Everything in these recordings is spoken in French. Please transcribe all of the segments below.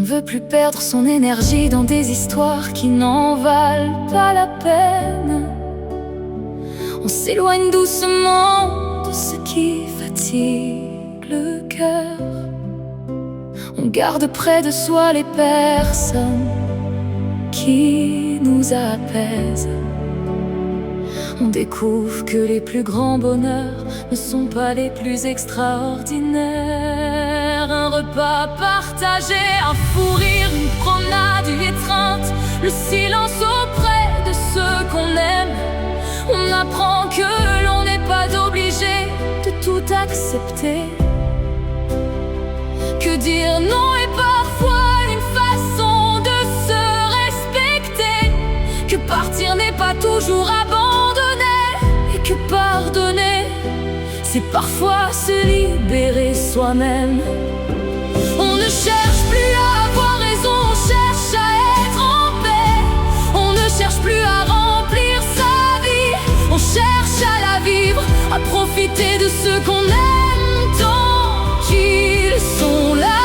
ne veut plus perdre son énergie dans des histoires qui n'en valent pas la peine. On s'éloigne doucement de ce qui fatigue le cœur. On garde près de soi les personnes qui nous apaisent. On découvre que les plus grands bonheurs ne sont pas les plus extraordinaires. Un repas partagé, un fou rire, une promenade, une étreinte, le silence auprès de ceux qu'on aime. On apprend que l'on n'est pas obligé de tout accepter, que dire non est parfois une façon de se respecter, que partir n'est pas toujours abandonner, et que pardonner, c'est parfois se libérer soi-même. On ne cherche plus à avoir raison, on cherche à être en paix. On ne cherche plus à remplir sa vie, on cherche à la vivre, à profiter de ce qu'on aime tant qu'ils sont là,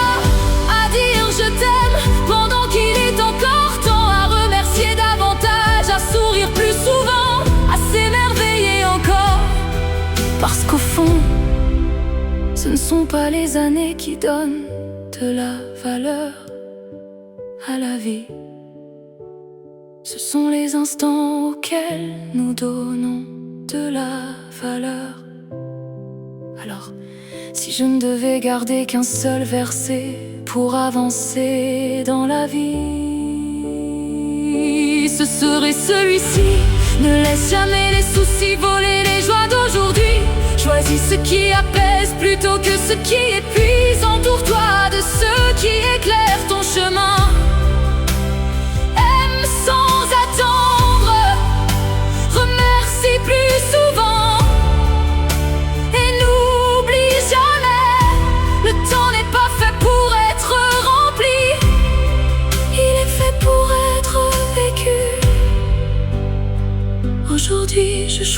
à dire je t'aime pendant qu'il est encore temps, à remercier davantage, à sourire plus souvent, à s'émerveiller encore. Parce qu'au fond, ce ne sont pas les années qui donnent de la valeur à la vie, ce sont les instants auxquels nous donnons de la valeur. Alors, si je ne devais garder qu'un seul verset pour avancer dans la vie, ce serait celui-ci: ne laisse jamais les soucis voler les joies d'aujourd'hui. Choisis ce qui apaise plutôt que ce qui épuise. Entoure-toi de ceux qui éclairent ton chemin. Aime sans attendre, remercie plus souvent, et n'oublie jamais, le temps n'est pas fait pour être rempli, il est fait pour être vécu. Aujourd'hui je choisis